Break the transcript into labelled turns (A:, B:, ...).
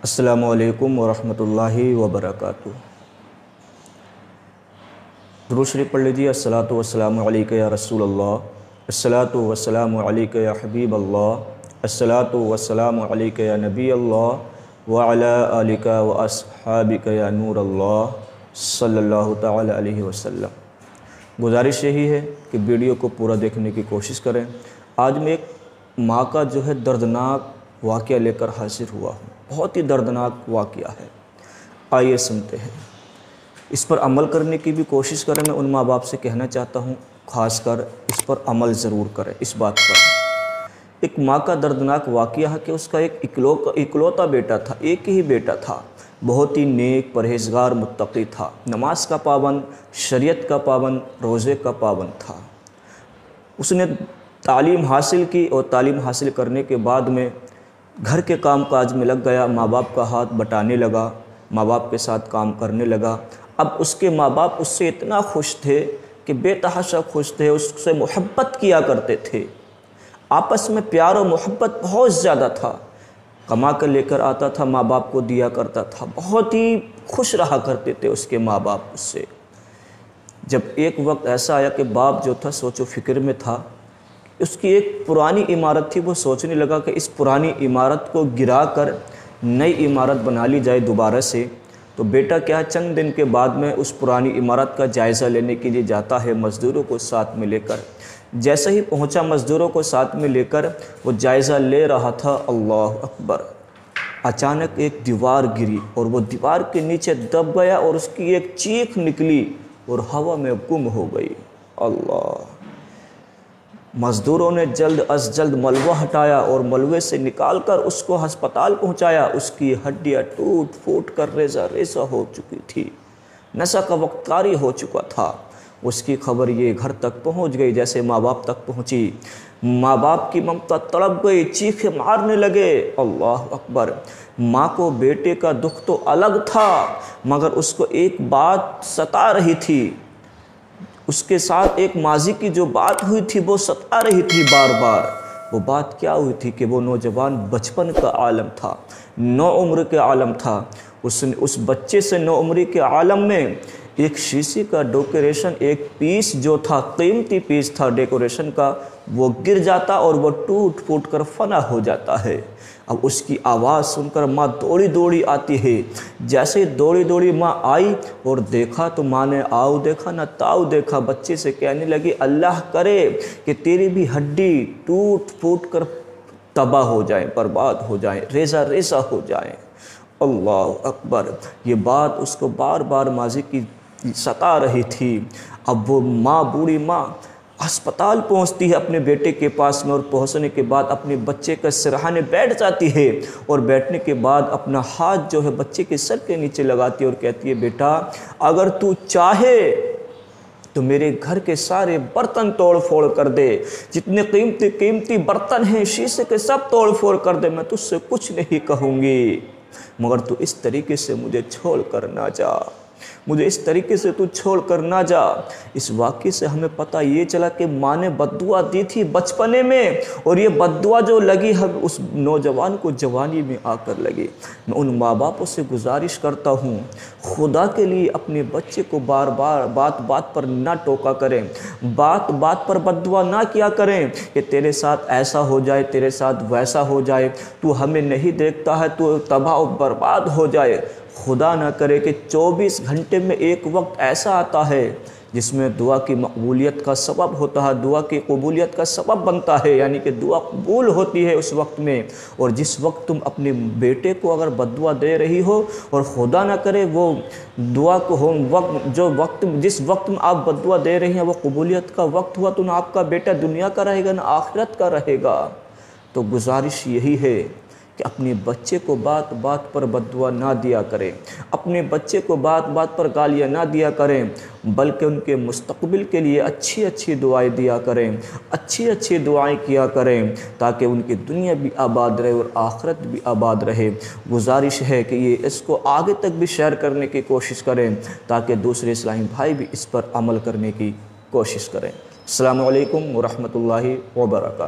A: अस्सलामु अलैकुम वरहमतुल्लाहि वबरकातुहू। दुरूद शरीफ पढ़ लीजिए। अस्सलातु वस्सलामु अलैका या रसूलल्लाह, अस्सलातु वस्सलामु अलैका या हबीबल्लाह, अस्सलातु वस्सलामु अलैका या नबीअल्लाह व अला आलिका व अस्हाबिका या नूरल्लाह सल्लल्लाहु तआला अलैहि वसल्लम। गुजारिश यही है कि वीडियो को पूरा देखने की कोशिश करें। आज मैं एक माँ का जो है दर्दनाक वाक़या लेकर हाजिर हुआ हूँ। बहुत ही दर्दनाक वाक़या है, आइए सुनते हैं। इस पर अमल करने की भी कोशिश करें। मैं उन माँ बाप से कहना चाहता हूँ ख़ासकर इस पर अमल ज़रूर करें। इस बात पर एक माँ का दर्दनाक वाक़या है कि उसका एक इकलौता बेटा था, एक ही बेटा था। बहुत ही नेक, परहेज़गार, मुत्तक़ी था, नमाज का पाबंद, शरीयत का पाबंद, रोज़े का पाबंद था। उसने तालीम हासिल की और तालीम हासिल करने के बाद में घर के काम काज में लग गया। माँ बाप का हाथ बटाने लगा, माँ बाप के साथ काम करने लगा। अब उसके माँ बाप उससे इतना खुश थे कि बेतहाशा खुश थे, उससे मोहब्बत किया करते थे। आपस में प्यार और मोहब्बत बहुत ज़्यादा था। कमा कर लेकर आता था, माँ बाप को दिया करता था। बहुत ही खुश रहा करते थे उसके माँ बाप उससे। जब एक वक्त ऐसा आया कि बाप जो था सोचो फ़िक्र में था। उसकी एक पुरानी इमारत थी, वो सोचने लगा कि इस पुरानी इमारत को गिरा कर नई इमारत बना ली जाए दोबारा से। तो बेटा क्या है, चंद दिन के बाद में उस पुरानी इमारत का जायज़ा लेने के लिए जाता है, मज़दूरों को साथ में लेकर। जैसे ही पहुंचा, मज़दूरों को साथ में लेकर वो जायज़ा ले रहा था, अल्लाह अकबर, अचानक एक दीवार गिरी और वो दीवार के नीचे दब गया और उसकी एक चीख निकली और हवा में गुम हो गई। अल्लाह! मज़दूरों ने जल्द अज जल्द मलबा हटाया और मलबे से निकालकर उसको अस्पताल पहुंचाया। उसकी हड्डियां टूट फूट कर रेज़ा रेज़ा हो चुकी थी, नशा का वक्त कारी हो चुका था। उसकी खबर ये घर तक पहुंच गई। जैसे माँ बाप तक पहुंची, माँ बाप की ममता तड़प गई, चीखें मारने लगे। अल्लाह अकबर! माँ को बेटे का दुख तो अलग था, मगर उसको एक बात सता रही थी। उसके साथ एक माजी की जो बात हुई थी वो सता रही थी बार बार। वो बात क्या हुई थी कि वो नौजवान बचपन का आलम था, नौ उम्र के आलम था। उस बच्चे से नौ उम्र के आलम में एक शीशे का डेकोरेशन, एक पीस जो था, कीमती पीस था डेकोरेशन का, वो गिर जाता और वो टूट फूट कर फना हो जाता है। अब उसकी आवाज़ सुनकर माँ दौड़ी दौड़ी आती है। जैसे ही दौड़ी दौड़ी माँ आई और देखा तो माँ ने आओ देखा ना ताऊ देखा। बच्चे से कहने लगी, अल्लाह करे कि तेरी भी हड्डी टूट फूट कर तबाह हो जाए, बर्बाद हो जाए, रेज़ा रेज़ा हो जाए। अल्लाह अकबर! ये बात उसको बार बार माजी की सता रही थी। अब वो माँ, बूढ़ी माँ, अस्पताल पहुंचती है अपने बेटे के पास में और पहुंचने के बाद अपने बच्चे का सिरहाने बैठ जाती है और बैठने के बाद अपना हाथ जो है बच्चे के सर के नीचे लगाती है और कहती है, बेटा अगर तू चाहे तो मेरे घर के सारे बर्तन तोड़ फोड़ कर दे, जितने कीमती कीमती बर्तन हैं शीशे के सब तोड़ फोड़ कर दे, मैं तुझसे कुछ नहीं कहूँगी, मगर तू इस तरीके से मुझे छोड़ कर ना जा, मुझे इस तरीके से तू छोड़ कर ना जा। इस वाक़ये से हमें पता ये चला कि माँ ने बद्दुआ दी थी बचपने में और ये बद्दुआ जो लगी है उस नौजवान को जवानी में आकर लगी। मैं उन माँ बापों से गुजारिश करता हूँ, खुदा के लिए अपने बच्चे को बार बार बात बात पर ना टोका करें, बात बात पर बद्दुआ ना किया करें कि तेरे साथ ऐसा हो जाए, तेरे साथ वैसा हो जाए, तू हमें नहीं देखता है, तू तबाह बर्बाद हो जाए। खुदा ना करे कि 24 घंटे में एक वक्त ऐसा आता है जिसमें दुआ की मकबूलियत का सबब होता है, दुआ की कबूलियत का सबब बनता है, यानी कि दुआ कबूल होती है उस वक्त में। और जिस वक्त तुम अपने बेटे को अगर बद्दुआ दे रही हो और खुदा ना करे वो दुआ को हो वक्त, जो वक्त जिस वक्त में आप बद्दुआ दे रही हैं वो कबूलियत का वक्त हुआ, तो ना आपका बेटा दुनिया का रहेगा ना आखिरत का रहेगा। तो गुजारिश यही है कि अपने बच्चे को बात बात पर बद्दुआ ना दिया करें, अपने बच्चे को बात बात पर गालियाँ ना दिया करें, बल्कि उनके मुस्तक़बिल के लिए अच्छी अच्छी दुआएं दिया करें, अच्छी अच्छी दुआएं किया करें, ताकि उनकी दुनिया भी आबाद रहे और आखिरत भी आबाद रहे। गुजारिश है कि ये इसको आगे तक भी शेयर करने की कोशिश करें ताकि दूसरे इस्लामी भाई भी इस पर अमल करने की कोशिश करें। अस्सलामु अलैकुम व रहमतुल्लाहि व बरकातहू।